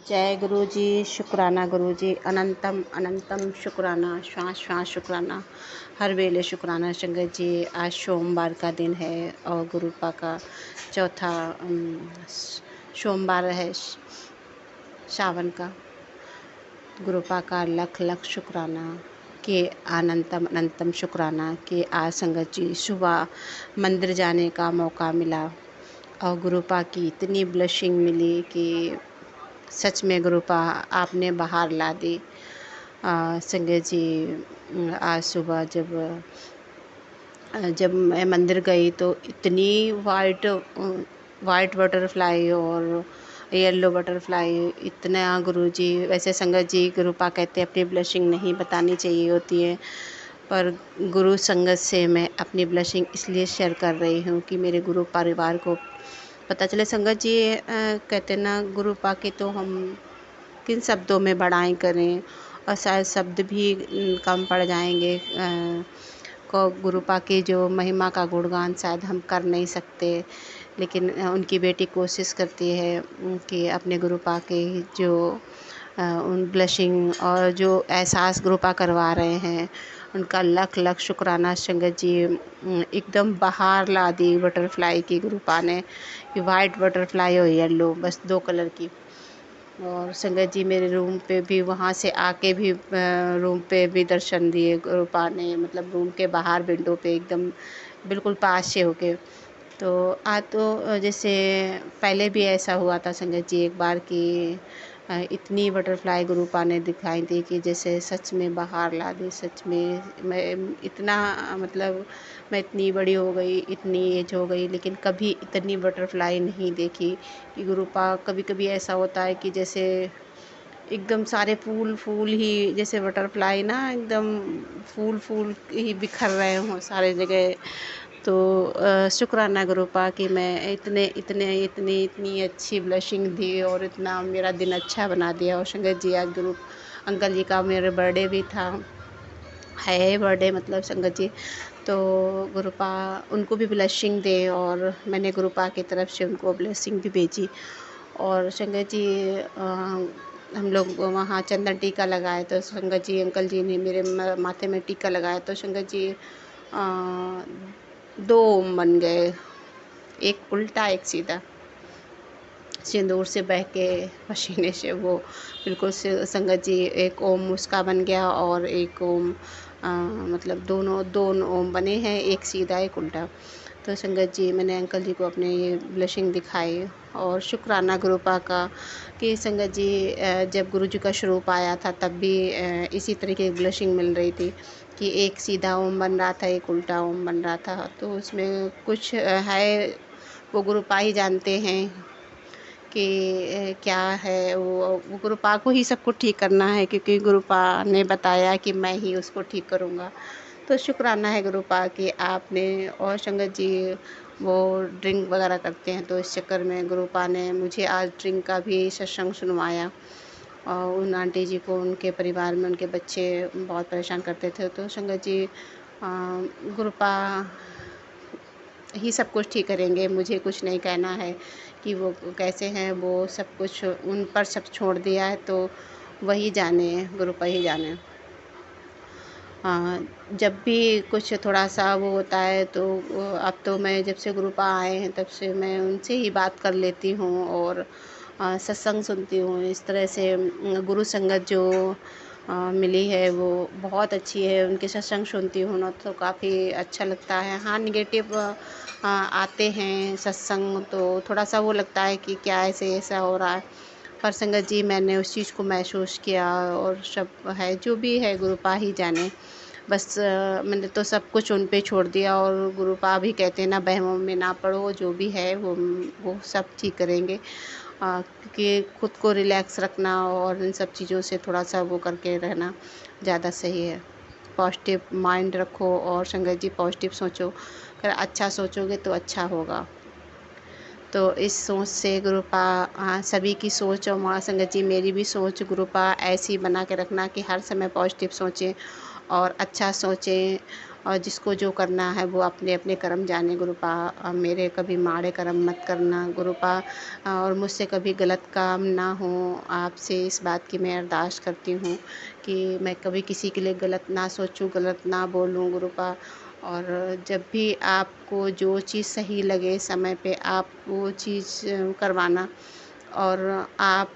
जय गुरु जी, शुक्राना गुरु जी, अनंतम अनंतम शुक्राना, श्वास श्वास शुक्राना, हर वेले शुक्राना। संगत जी, आज सोमवार का दिन है और गुरुपा का चौथा सोमवार है सावन का। गुरुपा का लख लख शुक्राना कि अनंतम अनंतम शुक्राना कि आज संगत जी सुबह मंदिर जाने का मौका मिला और गुरुपा की इतनी ब्लेसिंग मिली कि सच में गुरुपा आपने बाहर ला दी। संगत जी, आज सुबह जब मैं मंदिर गई तो इतनी वाइट बटरफ्लाई और येलो बटरफ्लाई, इतना गुरुजी। वैसे संगत जी, गुरुपा कहते हैं अपनी ब्लशिंग नहीं बतानी चाहिए होती है, पर गुरु संगत से मैं अपनी ब्लशिंग इसलिए शेयर कर रही हूँ कि मेरे गुरु परिवार को पता चले। संगत जी, कहते ना गुरुपा की तो हम किन शब्दों में बड़ाई करें और शायद शब्द भी कम पड़ जाएंगे। को गुरुपा की जो महिमा का गुणगान शायद हम कर नहीं सकते, लेकिन उनकी बेटी कोशिश करती है कि अपने गुरुपा के जो उन ब्लशिंग और जो एहसास गुरुपा करवा रहे हैं उनका लख लख शुक्राना। संगत जी, एकदम बाहर ला दी बटरफ्लाई की गुरुपा ने, कि वाइट बटरफ्लाई और येलो, बस 2 कलर की। और संगत जी, मेरे रूम पे भी वहाँ से आके भी रूम पे भी दर्शन दिए गुरुपा ने, मतलब रूम के बाहर विंडो पे एकदम बिल्कुल पास से होके। तो आज तो जैसे पहले भी ऐसा हुआ था संगत जी एक बार कि इतनी बटरफ्लाई गुरुपा ने दिखाई दी कि जैसे सच में बाहर ला दी। सच में मैं इतना, मतलब मैं इतनी बड़ी हो गई, इतनी एज हो गई, लेकिन कभी इतनी बटरफ्लाई नहीं देखी कि गुरुपा। कभी कभी ऐसा होता है कि जैसे एकदम सारे फूल फूल ही, जैसे बटरफ्लाई ना एकदम फूल फूल ही बिखर रहे हों सारे जगह। तो शुक्राना गुरुपा कि मैं इतनी अच्छी ब्लेसिंग दी और इतना मेरा दिन अच्छा बना दिया। और संगत जी, आज गुरु अंकल जी का मेरे बर्थडे भी था, है बर्थडे मतलब संगत जी। तो गुरुपा उनको भी ब्लेसिंग दे और मैंने गुरुपा की तरफ से उनको ब्लेसिंग भी भेजी। और संगत जी, हम लोग वहाँ चंदन टीका लगाए तो संगत जी अंकल जी ने मेरे माथे में टीका लगाया तो संगत जी 2 ओम बन गए, एक उल्टा एक सीधा, सिंदूर से बह के पसीने से वो बिल्कुल से। संगत जी, एक ओम उसका बन गया और एक ओम मतलब दोनों ओम बने हैं, एक सीधा एक उल्टा। तो संगत जी, मैंने अंकल जी को अपने ये ब्लेसिंग दिखाई और शुक्राना गुरुपा का कि संगत जी, जब गुरु जी का स्वरूप आया था तब भी इसी तरीके की ब्लेसिंग मिल रही थी कि एक सीधा ओम बन रहा था, एक उल्टा ओम बन रहा था। तो उसमें कुछ है, वो गुरुपा ही जानते हैं कि क्या है। वो गुरुपा को ही सब कुछ ठीक करना है, क्योंकि गुरुपा ने बताया कि मैं ही उसको ठीक करूँगा। तो शुक्राना है गुरुपा कि आपने। और संगत जी, वो ड्रिंक वगैरह करते हैं तो इस चक्कर में गुरुपा ने मुझे आज ड्रिंक का भी सत्संग सुनवाया। और उन आंटी जी को, उनके परिवार में उनके बच्चे बहुत परेशान करते थे। तो संगत जी, गुरुपा ही सब कुछ ठीक करेंगे, मुझे कुछ नहीं कहना है कि वो कैसे हैं। वो सब कुछ उन पर सब छोड़ दिया है, तो वही जाने, गुरुपा ही जाने। जब भी कुछ थोड़ा सा वो होता है तो अब तो मैं जब से गुरुपा आए हैं तब से मैं उनसे ही बात कर लेती हूँ और सत्संग सुनती हूँ। इस तरह से गुरु संगत जो मिली है वो बहुत अच्छी है। उनके सत्संग सुनती हूँ ना तो काफ़ी अच्छा लगता है। हाँ, निगेटिव आते हैं सत्संग तो थोड़ा सा वो लगता है कि क्या ऐसा हो रहा है, पर संगत जी मैंने उस चीज़ को महसूस किया और सब है जो भी है गुरुपा ही जाने। बस मैंने तो सब कुछ उन पे छोड़ दिया और गुरुपा भी कहते हैं ना, बहमों में ना पड़ो, जो भी है वो सब ठीक करेंगे। क्योंकि खुद को रिलैक्स रखना और इन सब चीज़ों से थोड़ा सा वो करके रहना ज़्यादा सही है। पॉजिटिव माइंड रखो और संगत जी पॉजिटिव सोचो, अगर अच्छा सोचोगे तो अच्छा होगा। तो इस सोच से गुरुपा, सभी की सोच और माँ संगत जी मेरी भी सोच गुरुपा ऐसी बना के रखना कि हर समय पॉजिटिव सोचें और अच्छा सोचें और जिसको जो करना है वो अपने अपने कर्म जाने गुरुपा। मेरे कभी माड़े कर्म मत करना गुरुपा, और मुझसे कभी गलत काम ना हो। आपसे इस बात की मैं अरदास करती हूँ कि मैं कभी किसी के लिए गलत ना सोचूं, गलत ना बोलूं गुरुपा। और जब भी आपको जो चीज़ सही लगे समय पे आप वो चीज़ करवाना, और आप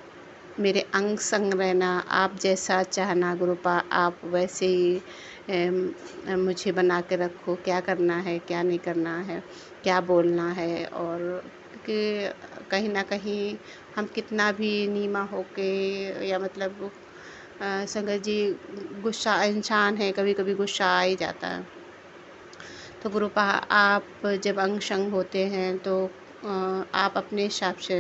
मेरे अंग संग रहना। आप जैसा चाहना गुरुपा, आप वैसे ही मुझे बना के रखो, क्या करना है क्या नहीं करना है, क्या बोलना है। और क्योंकि कहीं ना कहीं हम कितना भी नीमा होके या मतलब संगत जी गुस्सा इंसान है, कभी कभी गुस्सा आ ही जाता है। तो गुरुपा आप जब अंग संग होते हैं तो आप अपने हिसाब से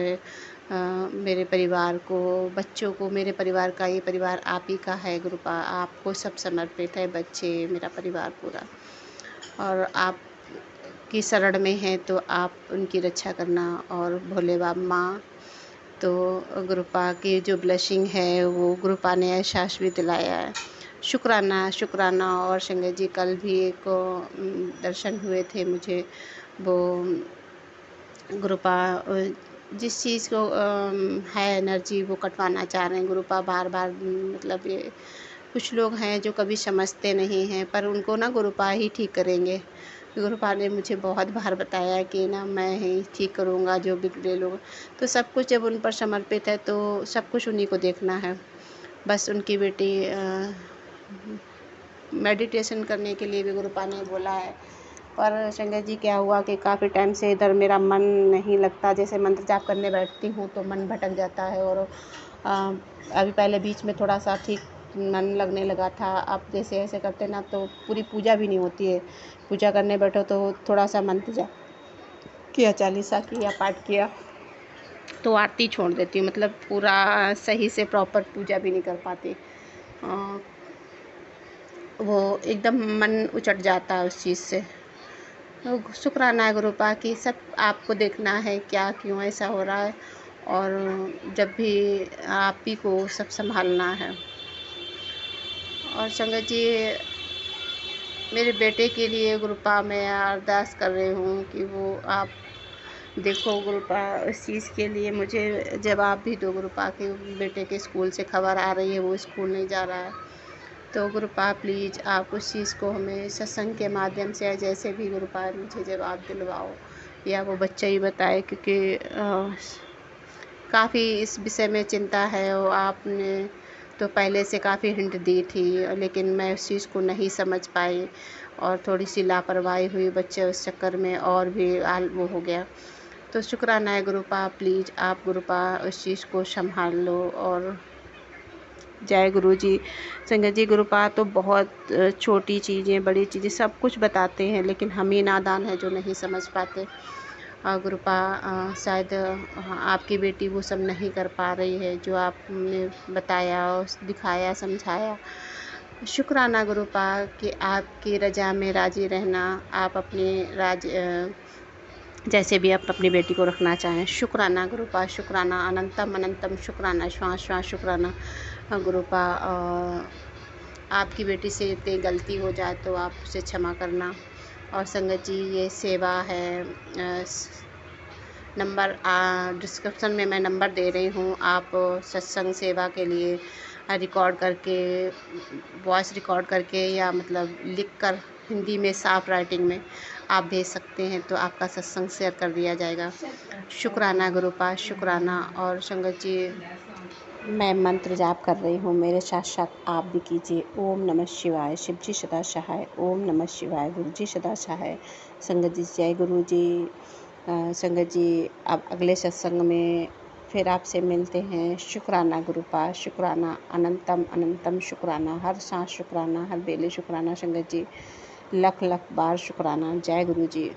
मेरे परिवार को, बच्चों को, मेरे परिवार का, ये परिवार आप ही का है गुरुपा, आपको सब समर्पित है, बच्चे, मेरा परिवार पूरा। और आप की शरण में है तो आप उनकी रक्षा करना। और भोले बाबा माँ तो गुरुपा की जो ब्लेसिंग है वो गुरुपा ने एहसास भी दिलाया है। शुक्राना शुक्राना। और संगत जी कल भी एक दर्शन हुए थे मुझे, वो गुरुपा जिस चीज़ को है एनर्जी वो कटवाना चाह रहे हैं गुरुपा बार बार। मतलब ये कुछ लोग हैं जो कभी समझते नहीं हैं, पर उनको ना गुरुपा ही ठीक करेंगे। गुरुपा ने मुझे बहुत बार बताया कि ना मैं ही ठीक करूँगा जो बिगड़े लोग। तो सब कुछ जब उन पर समर्पित है तो सब कुछ उन्हीं को देखना है। बस उनकी बेटी मेडिटेशन करने के लिए भी गुरुपा ने बोला है। पर संगत जी क्या हुआ कि काफ़ी टाइम से इधर मेरा मन नहीं लगता। जैसे मंत्र जाप करने बैठती हूँ तो मन भटक जाता है। और अभी पहले बीच में थोड़ा सा ठीक मन लगने लगा था। अब जैसे ऐसे करते ना तो पूरी पूजा भी नहीं होती है। पूजा करने बैठो तो थोड़ा सा मंत्र जाप किया, चालीसा किया, पाठ किया तो आरती छोड़ देती हूँ। मतलब पूरा सही से प्रॉपर पूजा भी नहीं कर पाती। वो एकदम मन उचट जाता है उस चीज़ से। तो शुक्राना है गुरुपा कि सब आपको देखना है क्या क्यों ऐसा हो रहा है, और जब भी आप ही को सब संभालना है। और संगत जी मेरे बेटे के लिए गुरुपा मैं अरदास कर रही हूँ कि वो आप देखो गुरुपा इस चीज़ के लिए मुझे जवाब भी दो गुरुपा के बेटे के स्कूल से खबर आ रही है वो स्कूल नहीं जा रहा है। तो गुरुपा प्लीज़ आप उस चीज़ को हमें सत्संग के माध्यम से या जैसे भी गुरुपा मुझे जवाब दिलवाओ, या वो बच्चा ही बताए, क्योंकि काफ़ी इस विषय में चिंता है। और आपने तो पहले से काफ़ी हिंट दी थी लेकिन मैं उस चीज़ को नहीं समझ पाई और थोड़ी सी लापरवाही हुई बच्चे उस चक्कर में, और भी वो हो गया। तो शुक्राना है गुरुपा, प्लीज़ आप गुरुपा उस चीज़ को संभाल लो। और जय गुरु जी। संगत जी गुरुपा तो बहुत छोटी चीज़ें बड़ी चीज़ें सब कुछ बताते हैं, लेकिन हम ही नादान हैं जो नहीं समझ पाते। गुरुपा शायद आपकी बेटी वो सब नहीं कर पा रही है जो आपने बताया दिखाया समझाया। शुक्राना गुरुपा कि आपकी रजा में राजी रहना, आप अपने जैसे भी आप अपनी बेटी को रखना चाहें। शुक्राना गुरुपा, शुक्राना अनंतम अनंतम शुक्राना, श्वास श्वास शुक्राना गुरुपा। आपकी बेटी से इतनी गलती हो जाए तो आप उसे क्षमा करना। और संगत जी ये सेवा है, नंबर डिस्क्रिप्शन में मैं नंबर दे रही हूँ। आप सत्संग सेवा के लिए रिकॉर्ड करके, वॉइस रिकॉर्ड करके या मतलब लिख कर हिंदी में साफ राइटिंग में आप भेज सकते हैं तो आपका सत्संग शेयर कर दिया जाएगा। शुक्राना गुरुपा, शुक्राना। और संगत जी मैं मंत्र जाप कर रही हूँ, मेरे साथ साथ आप भी कीजिए। ओम नमः शिवाय, शिव जी सदा सहाय। ओम नमः शिवाय, गुरु जी सदा सहाय। संगत जी जय गुरु जी। संगत जी अब अगले सत्संग में फिर आपसे मिलते हैं। शुक्राना गुरुपा, शुक्राना अनंतम अनंतम शुक्राना, हर सांस शुक्राना, हर बेले शुक्राना। संगत जी लख लख बार शुक्राना। जय गुरु जी।